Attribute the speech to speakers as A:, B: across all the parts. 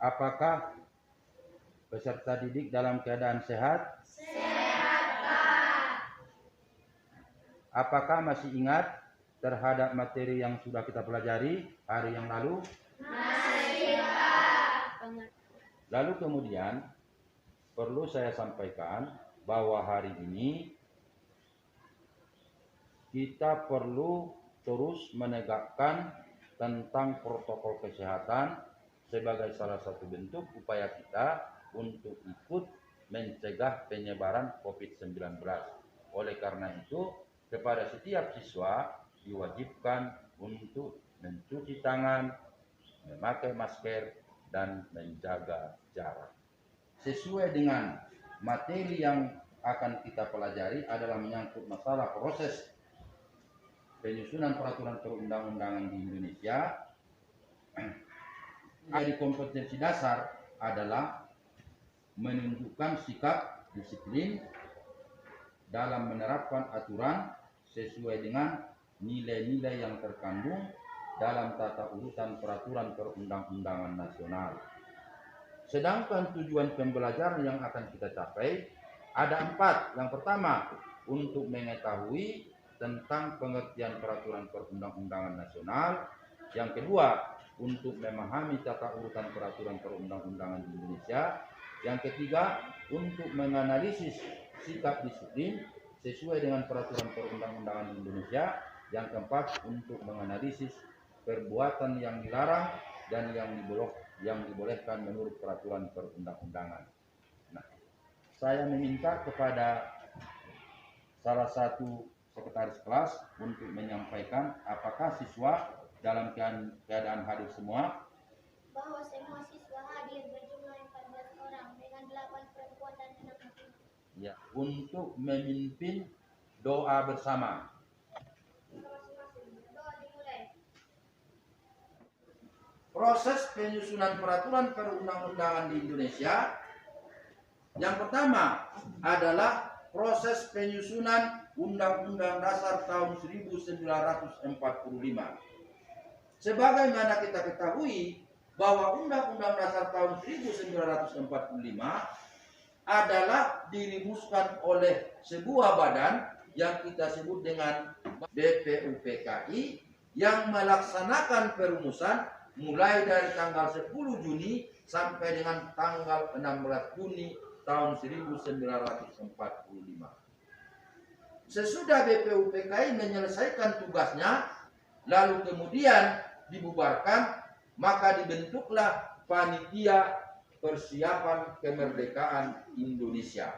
A: Apakah peserta didik dalam keadaan sehat?
B: Sehat, Pak.
A: Apakah masih ingat terhadap materi yang sudah kita pelajari hari yang lalu?
B: Masih, Pak.
A: Lalu kemudian perlu saya sampaikan bahwa hari ini kita perlu terus menegakkan tentang protokol kesehatan sebagai salah satu bentuk upaya kita untuk ikut mencegah penyebaran COVID-19. Oleh karena itu, kepada setiap siswa diwajibkan untuk mencuci tangan, memakai masker, dan menjaga jarak. Sesuai dengan materi yang akan kita pelajari adalah menyangkut masalah proses penyusunan peraturan perundang-undangan di Indonesia. Dari kompetensi dasar adalah menunjukkan sikap disiplin dalam menerapkan aturan sesuai dengan nilai-nilai yang terkandung dalam tata urutan peraturan perundang-undangan nasional. Sedangkan tujuan pembelajaran yang akan kita capai ada 4. Yang pertama, untuk mengetahui tentang pengertian peraturan perundang-undangan nasional. Yang kedua, untuk memahami tata urutan peraturan perundang-undangan di Indonesia. Yang ketiga, untuk menganalisis sikap disiplin sesuai dengan peraturan perundang-undangan di Indonesia. Yang keempat, untuk menganalisis perbuatan yang dilarang dan yang dibolehkan menurut peraturan perundang-undangan. Nah, saya meminta kepada salah satu sekretaris kelas untuk menyampaikan apakah siswa dalam keadaan hadir semua.
B: Bahwa semua siswa hadir berjumlah 14 orang dengan 8 perempuan dan 6 laki-laki.
A: Ya, untuk memimpin doa bersama.
B: Doa dimulai.
A: Proses penyusunan peraturan perundang-undangan di Indonesia. Yang pertama adalah proses penyusunan Undang-Undang Dasar tahun 1945. Sebagaimana kita ketahui bahwa Undang-Undang Dasar tahun 1945 adalah dirumuskan oleh sebuah badan yang kita sebut dengan BPUPKI yang melaksanakan perumusan mulai dari tanggal 10 Juni sampai dengan tanggal 16 Juni tahun 1945. Sesudah BPUPKI menyelesaikan tugasnya, lalu kemudian dibubarkan, maka dibentuklah Panitia Persiapan Kemerdekaan Indonesia.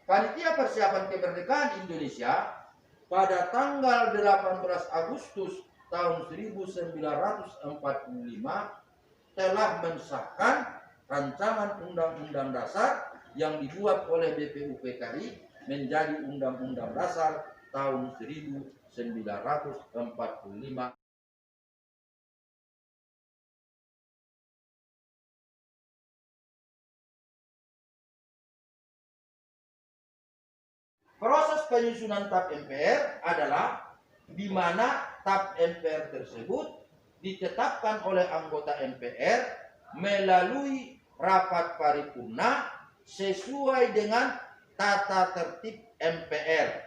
A: Panitia Persiapan Kemerdekaan Indonesia pada tanggal 18 Agustus tahun 1945 telah mensahkan rancangan Undang-Undang Dasar yang dibuat oleh BPUPKI menjadi Undang-Undang Dasar tahun 1945. Proses penyusunan TAP MPR adalah di mana TAP MPR tersebut ditetapkan oleh anggota MPR melalui rapat paripurna sesuai dengan tata tertib MPR.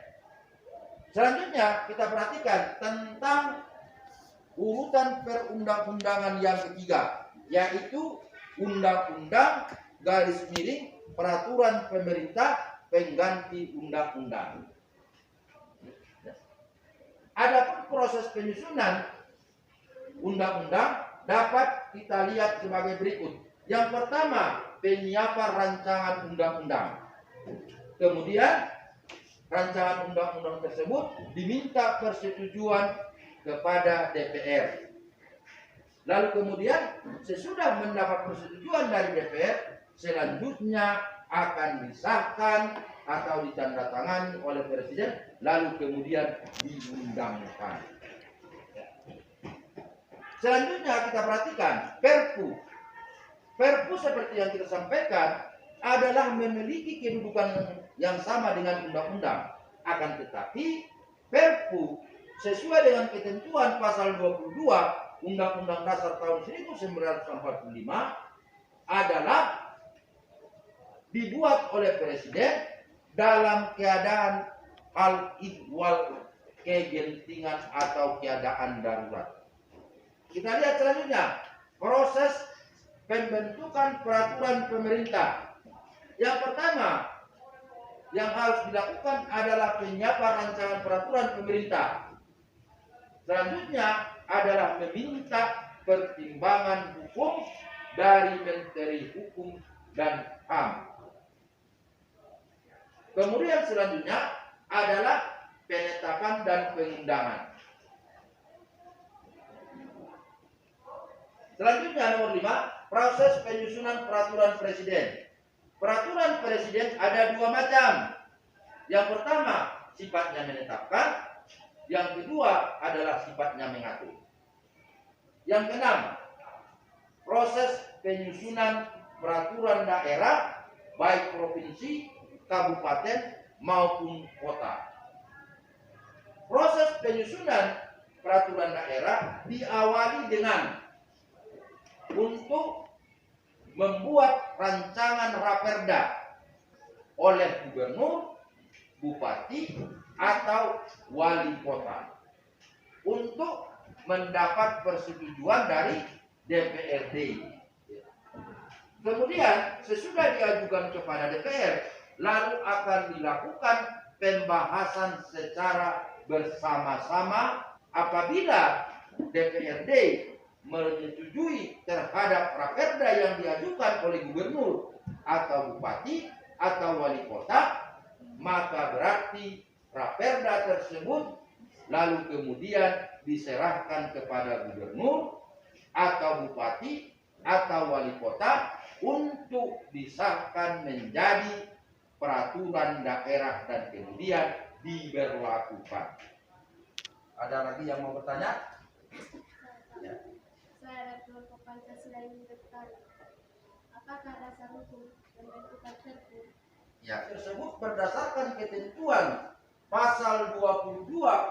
A: Selanjutnya kita perhatikan tentang urutan perundang-undangan yang ketiga, yaitu Undang-Undang Peraturan Pemerintah Pengganti Undang-Undang. Adapun proses penyusunan undang-undang dapat kita lihat sebagai berikut. Yang pertama, penyiapan rancangan undang-undang. Kemudian rancangan undang-undang tersebut diminta persetujuan kepada DPR. Lalu kemudian sesudah mendapat persetujuan dari DPR, selanjutnya akan disahkan atau ditandatangani oleh Presiden, lalu kemudian diundangkan. Selanjutnya kita perhatikan Perpu. Perpu seperti yang kita sampaikan adalah memiliki kedudukan yang sama dengan undang-undang. Akan tetapi Perpu sesuai dengan ketentuan pasal 22 Undang-Undang Dasar tahun 1945 adalah dibuat oleh Presiden dalam keadaan hal ihwal kegentingan atau keadaan darurat. Kita lihat selanjutnya proses pembentukan peraturan pemerintah. Yang pertama yang harus dilakukan adalah penyiapan rancangan peraturan pemerintah. Selanjutnya adalah meminta pertimbangan hukum dari Menteri Hukum dan HAM. Kemudian selanjutnya adalah penetapan dan pengundangan. Selanjutnya nomor 5, proses penyusunan peraturan presiden. Peraturan presiden ada 2 macam. Yang pertama sifatnya menetapkan, yang kedua adalah sifatnya mengatur. Yang keenam, proses penyusunan peraturan daerah baik provinsi, kabupaten maupun kota. Proses penyusunan peraturan daerah diawali dengan untuk membuat rancangan raperda oleh gubernur, bupati, atau wali kota untuk mendapat persetujuan dari DPRD. Kemudian sesudah diajukan kepada DPR, lalu akan dilakukan pembahasan secara bersama-sama. Apabila DPRD menyetujui terhadap raperda yang diajukan oleh gubernur atau bupati atau wali kota, maka berarti raperda tersebut lalu kemudian diserahkan kepada gubernur atau bupati atau wali kota untuk disahkan menjadi peraturan daerah dan kemudian diberlakukan. Ada lagi yang mau bertanya? Ya.
B: Saya ada kelompok Pancasila yang bertanya, apakah dasar hukum pembentukan Perpu?
A: Ya, tersebut berdasarkan ketentuan pasal 22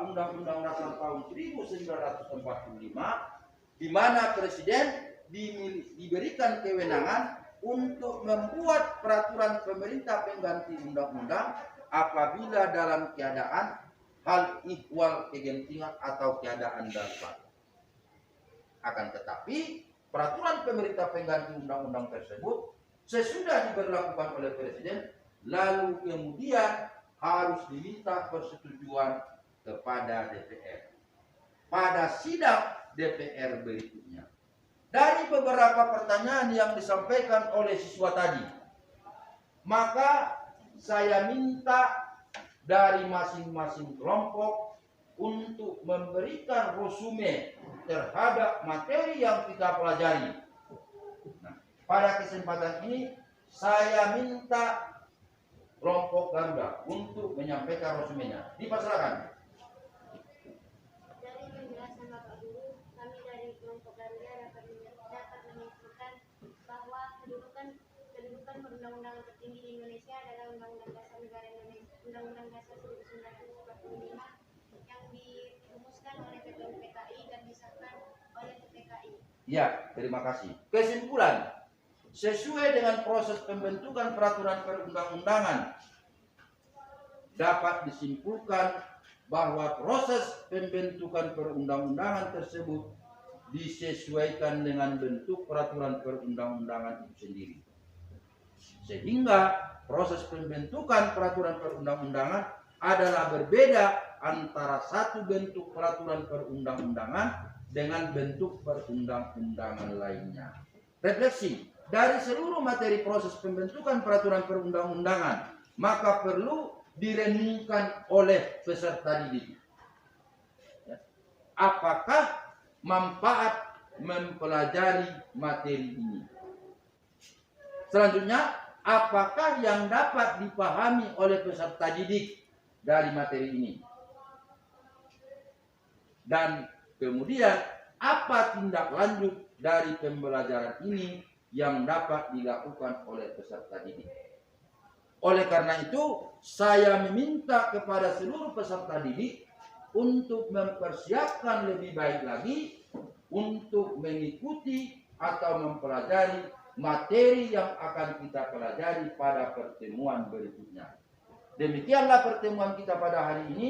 A: Undang-Undang Dasar tahun 1945, di mana presiden diberikan kewenangan untuk membuat peraturan pemerintah pengganti undang-undang apabila dalam keadaan hal ihwal kegentingan atau keadaan darurat. Akan tetapi peraturan pemerintah pengganti undang-undang tersebut sesudah diberlakukan oleh presiden, lalu kemudian harus diminta persetujuan kepada DPR pada sidang DPR berikutnya. Dari beberapa pertanyaan yang disampaikan oleh siswa tadi, maka saya minta dari masing-masing kelompok untuk memberikan resume terhadap materi yang kita pelajari. Nah, pada kesempatan ini saya minta kelompok Garuda untuk menyampaikan resumenya. Dipersilakan.
B: Dari penjelasan Bapak Guru, kami dari kelompok Garuda dapat menyimpulkan bahwa kedudukan perundang-undangan tertinggi di Indonesia adalah Undang-Undang Dasar Negara Indonesia, Undang-Undang Dasar 1945 yang dirumuskan oleh PPNPKI dan disahkan oleh PPKI.
A: Ya, terima kasih. Kesimpulan, sesuai dengan proses pembentukan peraturan perundang-undangan, dapat disimpulkan bahwa proses pembentukan perundang-undangan tersebut disesuaikan dengan bentuk peraturan perundang-undangan itu sendiri. Sehingga proses pembentukan peraturan perundang-undangan adalah berbeda antara satu bentuk peraturan perundang-undangan dengan bentuk perundang-undangan lainnya. Refleksi, dari seluruh materi proses pembentukan peraturan perundang-undangan, maka perlu direnungkan oleh peserta didik. Apakah manfaat mempelajari materi ini? Selanjutnya, apakah yang dapat dipahami oleh peserta didik dari materi ini? Dan kemudian, apa tindak lanjut dari pembelajaran ini yang dapat dilakukan oleh peserta didik? Oleh karena itu, saya meminta kepada seluruh peserta didik untuk mempersiapkan lebih baik lagi untuk mengikuti atau mempelajari materi yang akan kita pelajari pada pertemuan berikutnya. Demikianlah pertemuan kita pada hari ini.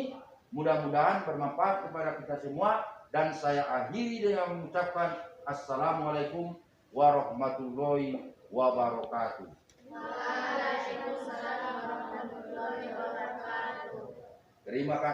A: Mudah-mudahan bermanfaat kepada kita semua. Dan saya akhiri dengan mengucapkan Assalamualaikum warahmatullahi wabarakatuh.
B: Waalaikumsalam warahmatullahi wabarakatuh.
A: Terima kasih.